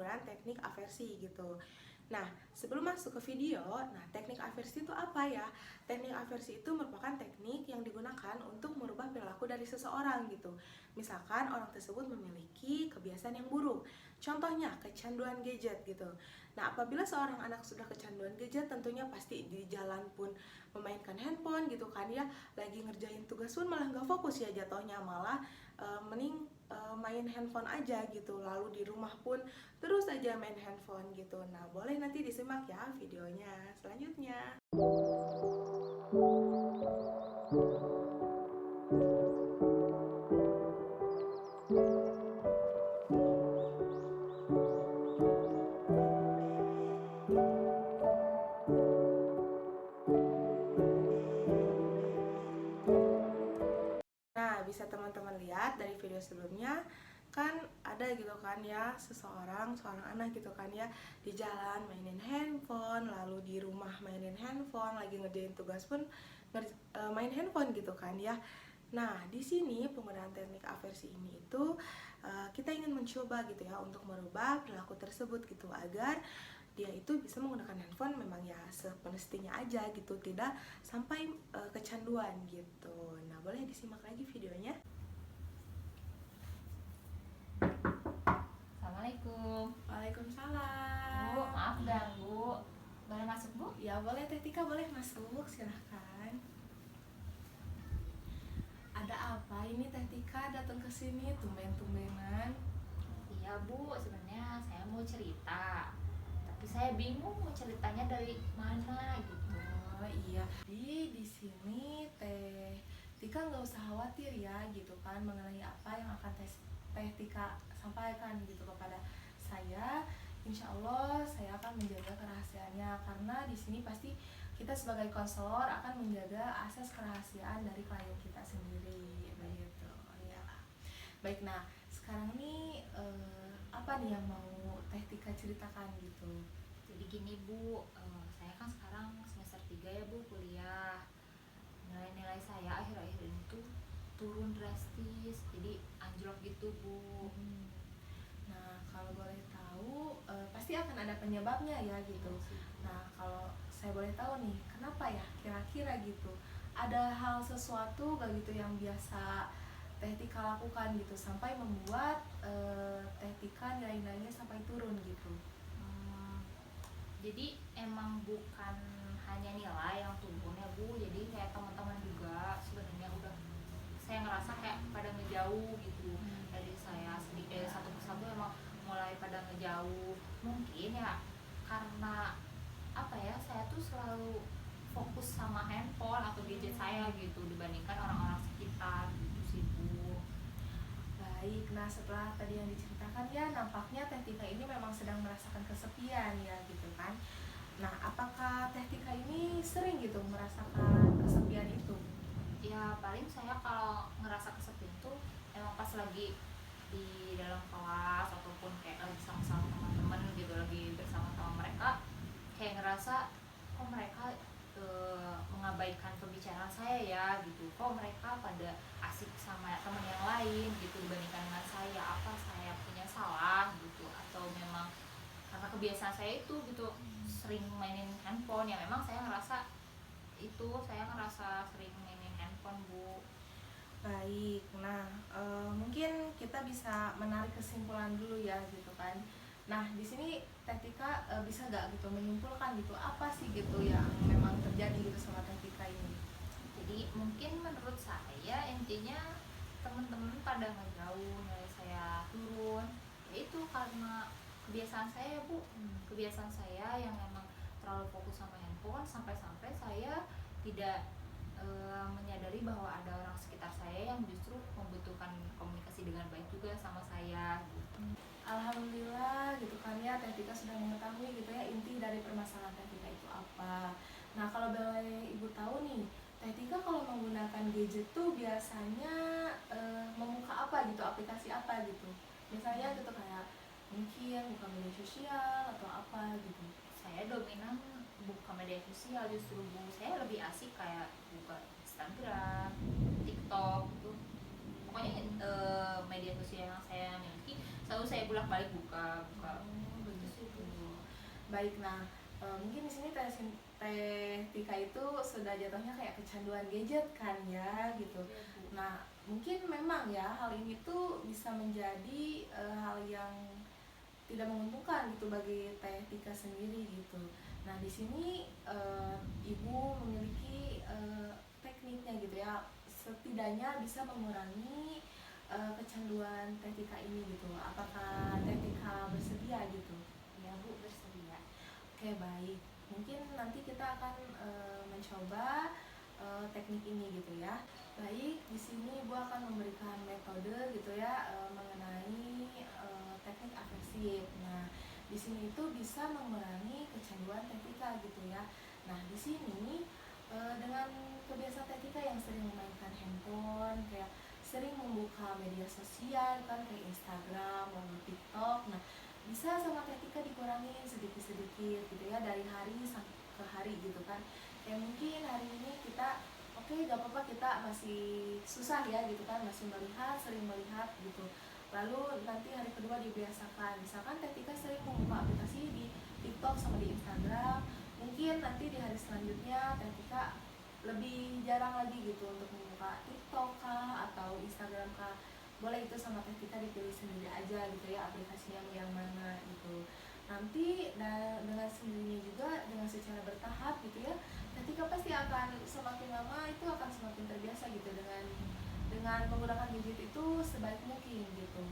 penggunaan teknik aversi gitu. Nah, sebelum masuk ke video, teknik aversi itu apa ya? Teknik aversi itu merupakan teknik yang digunakan untuk merubah perilaku dari seseorang gitu. Misalkan orang tersebut memiliki kebiasaan yang buruk. Contohnya, kecanduan gadget gitu. Nah, apabila seorang anak sudah kecanduan gadget, tentunya pasti di jalan pun memainkan handphone gitu kan ya, lagi ngerjain tugas pun malah nggak fokus ya jatuhnya, malah mending main handphone aja gitu. Lalu di rumah pun terus aja main handphone gitu. Nah, boleh nanti disimak ya videonya selanjutnya. Nah, bisa teman-teman lihat dari video sebelumnya kan ada gitu kan ya seorang anak gitu kan ya, di jalan mainin handphone, lalu di rumah mainin handphone, lagi ngerjain tugas pun main handphone gitu kan ya. Nah, di sini penggunaan teknik aversi ini itu kita ingin mencoba gitu ya untuk merubah perilaku tersebut gitu, agar dia itu bisa menggunakan handphone memang ya semestinya aja gitu, tidak sampai kecanduan gitu. Nah, boleh disimak lagi videonya. Assalamualaikum. Waalaikumsalam. Bu, maaf ganggu. Boleh masuk, Bu? Ya boleh Teh Tika, boleh masuk, silahkan. Ada apa ini Teh Tika datang ke sini tumben-tumbenan? Iya, Bu. Sebenarnya saya mau cerita. Tapi saya bingung mau ceritanya dari mana gitu. Oh iya, di sini Teh Tika nggak usah khawatir ya gitu kan mengenai apa yang akan Teh Tika sampaikan gitu kepada saya. Insya Allah saya akan menjaga kerahasiaannya, karena di sini pasti kita sebagai konselor akan menjaga akses kerahasiaan dari klien kita sendiri begitu ya. Baik, nah sekarang nih apa nih yang mau Teh Tika ceritakan gitu? Jadi gini, Bu. Saya kan sekarang semester 3 ya, Bu, kuliah. Nilai-nilai saya akhir-akhir ini tuh turun drastis. Jadi anjlok gitu, Bu. Nah, kalau boleh tahu, pasti akan ada penyebabnya ya gitu. Nah, kalau saya boleh tahu nih, kenapa ya kira-kira gitu? Ada hal sesuatu gak gitu yang biasa Teh Tika lakukan gitu sampai membuat Teh Tika nilai-nilainya sampai turun gitu? Hmm, jadi emang bukan hanya nilai yang turun ya, Bu. Jadi kayak teman-teman juga sebenarnya udah, saya ngerasa kayak pada ngejauh gitu dari saya. Sedikit satu persatu emang mulai pada ngejauh. Mungkin ya karena apa ya, saya tuh selalu fokus sama handphone atau gadget saya gitu dibandingkan orang-orang sekitar gitu sih, Bu. Baik, nah setelah tadi yang diceritakan ya, nampaknya Teh Tika ini memang sedang merasakan kesepian ya gitu kan. Nah, apakah Teh Tika ini sering gitu merasakan kesepian itu? Ya paling saya kalau ngerasa kesepian tuh emang pas lagi di dalam kelas ataupun kayak lagi sama-sama teman-teman gitu, lagi bersama-sama mereka, kayak ngerasa kok mereka mengabaikan pembicaraan saya ya gitu, kok mereka pada asik sama teman yang lain gitu dibandingkan dengan saya, apa saya punya salah gitu, atau memang karena kebiasaan saya itu gitu sering mainin handphone. Ya memang saya ngerasa itu, saya ngerasa sering mainin handphone, Bu. Baik, nah mungkin kita bisa menarik kesimpulan dulu ya gitu kan. Nah, di sini Teh Tika bisa gak gitu menyimpulkan gitu apa sih gitu yang memang terjadi gitu sama Teh Tika ini? Jadi mungkin menurut saya intinya teman-teman pada ngejauh, nilai saya turun, yaitu karena kebiasaan saya, Bu. Kebiasaan saya yang memang terlalu fokus sama handphone sampai-sampai saya tidak menyadari bahwa ada orang sekitar saya yang justru membutuhkan komunikasi dengan baik juga sama saya gitu. Alhamdulillah gitu kan ya, Teh Tika sudah mengetahui gitu ya inti dari permasalahan Teh Tika itu apa. Nah, kalau boleh Ibu tahu nih, Teh Tika kalau menggunakan gadget tuh biasanya membuka apa gitu, aplikasi apa gitu? Misalnya gitu kayak mungkin buka media sosial atau apa gitu. Saya dominan buka media sosial justru, Bu. Saya lebih asik kayak buka Instagram, TikTok gitu. Pokoknya media sosial yang saya miliki selalu saya bolak balik buka buka. Baik, nah mungkin di sini Teh Tika itu sudah jatuhnya kayak kecanduan gadget kan ya gitu. Iya, Bu. Nah mungkin memang ya hal ini tuh bisa menjadi hal yang tidak menguntungkan gitu bagi Teh Tika sendiri gitu. Nah di sini ibu memiliki tekniknya gitu ya, setidaknya bisa mengurangi kecanduan Teh Tika ini gitu. Apakah Teh Tika bersedia gitu? Iya, Bu, bersedia. Oke, baik. Mungkin nanti kita akan mencoba teknik ini gitu ya. Baik, di sini Ibu akan memberikan metode gitu ya mengenai teknik aversif. Nah, di sini itu bisa mengurangi kecanduan tetika gitu ya. Nah, di sini dengan kebiasaan tetika yang sering memainkan handphone, kayak sering membuka media sosial kan kayak Instagram, lalu TikTok. Nah, bisa sama ketika dikurangin sedikit-sedikit gitu ya dari hari ke hari gitu kan. Kayak mungkin hari ini kita oke, gak apa-apa, kita masih susah ya gitu kan, masih melihat, sering melihat gitu. Lalu nanti hari kedua dibiasakan, misalkan ketika sering membuka aplikasi di TikTok sama di Instagram, mungkin nanti di hari selanjutnya ketika lebih jarang lagi gitu untuk membuka TikTok kah atau Instagram kah. Boleh itu sama kita dipilih sendiri aja gitu ya aplikasinya yang mana gitu. Nanti dengan sendirinya juga dengan secara bertahap gitu ya, ketika pasti akan semakin lama itu akan semakin terbiasa gitu dengan menggunakan gadget itu sebaik mungkin gitu.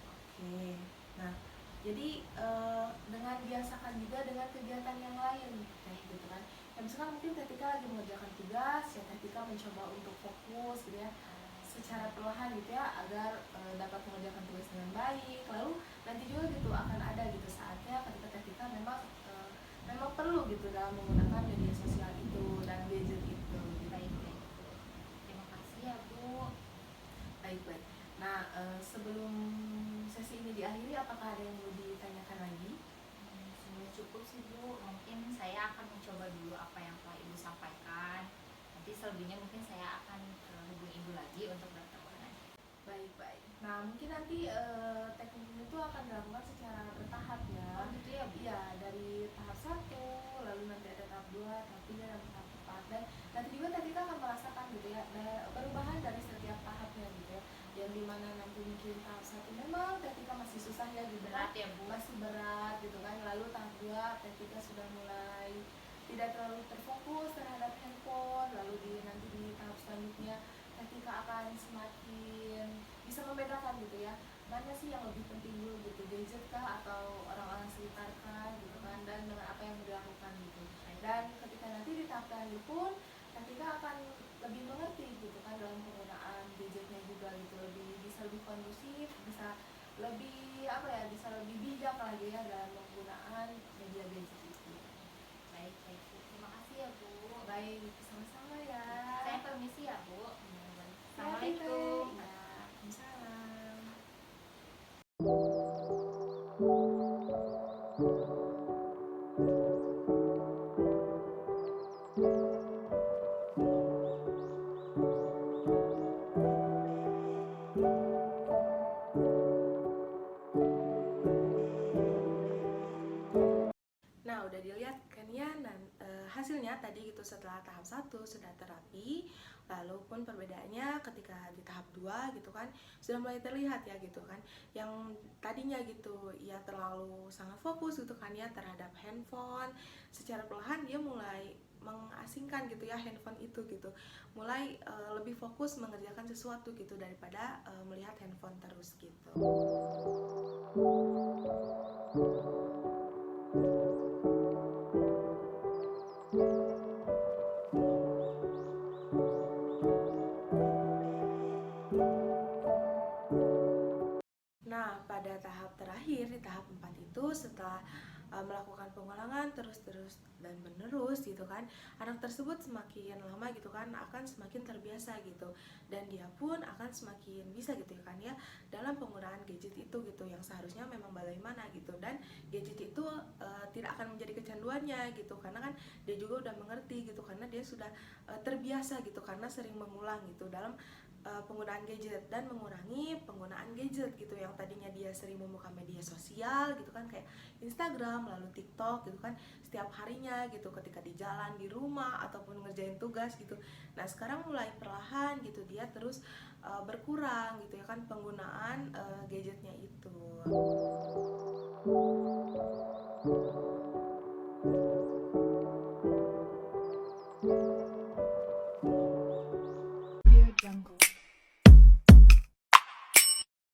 Oke, nah jadi dengan biasakan juga dengan kegiatan yang lain kayak gitu kan. Ya misalkan mungkin ketika lagi mengerjakan tugas ya ketika mencoba untuk fokus gitu ya secara perlahan gitu ya agar dapat mengerjakan tugas dengan baik. Lalu nanti juga gitu akan ada gitu saatnya ketika memang perlu gitu dalam menggunakan media sosial itu dan gadget itu gitu. Baik, baik, Bu. Terima kasih ya, Bu. Baik, baik. Nah, sebelum sesi ini diakhiri, apakah ada yang mau ditanyakan lagi? Sudah cukup sih, Bu. Mungkin saya akan mencoba dulu apa yang telah Ibu sampaikan. Nanti selebihnya mungkin saya akan hubungi Ibu lagi untuk bertemu dengan Ibu. Baik, baik. Nah, mungkin nanti teknik ini tuh akan dilakukan secara bertahap ya. Oh, gitu ya, Bu? Iya, dari tahap 1, lalu nanti ada tahap 2, tahap 3, dan tahap 4. Dan nanti juga tadi kita akan merasakan gitu ya, perubahan dari setiap tahapnya gitu ya. Yang dimana nanti mungkin tahap 1 memang ketika masih susah ya gitu Berat kan, ya, Bu? masih berat gitu kan. Lalu tahap 2 ketika sudah mulai tidak terlalu terfokus terhadap handphone, lalu nanti di tahap selanjutnya ketika akan semakin bisa membedakan gitu ya mana sih yang lebih penting dulu gitu, gadget kah atau orang-orang sekitar kah gitu kan, dan dengan apa yang dilakukan gitu. Dan ketika nanti di tahap terakhir pun ketika akan lebih mengerti gitu kan dalam penggunaan gadgetnya juga gitu, bisa lebih kondusif, bisa lebih apa ya, bisa lebih bijak lagi ya dalam penggunaan media gadget itu. Baik, baik, Bu. Terima kasih ya, Bu. Baik, sama-sama ya. Saya permisi ya, Bu. Hati-hati, Teh. Assalamualaikum. Ya, Waalaikumsalam. Nah, udah dilihat kan ya, dan hasilnya tadi gitu setelah tahap 1 sudah terapi, lalu pun perbedaannya ketika di tahap 2 gitu kan sudah mulai terlihat ya gitu kan. Yang tadinya gitu ya terlalu sangat fokus gitu kan ya terhadap handphone, secara perlahan dia mulai mengasingkan gitu ya handphone itu gitu. Mulai lebih fokus mengerjakan sesuatu gitu daripada melihat handphone terus gitu. Nah, pada tahap terakhir, di tahap 4 itu setelah melakukan pengulangan terus-terus dan menerus gitu kan, anak tersebut semakin lama gitu kan akan semakin terbiasa gitu, dan dia pun akan semakin bisa gitu ya kan ya dalam penggunaan gadget itu gitu, yang seharusnya memang bagaimana gitu, dan gadget itu tidak akan menjadi kecanduannya gitu, karena kan dia juga udah mengerti gitu, karena dia sudah terbiasa gitu karena sering mengulang gitu dalam penggunaan gadget dan mengurangi penggunaan gadget gitu. Yang tadinya dia sering membuka media sosial gitu kan, kayak Instagram, lalu TikTok gitu kan, setiap harinya gitu ketika di jalan, di rumah, ataupun ngerjain tugas gitu. Nah sekarang mulai perlahan gitu dia terus berkurang gitu ya kan penggunaan gadgetnya itu.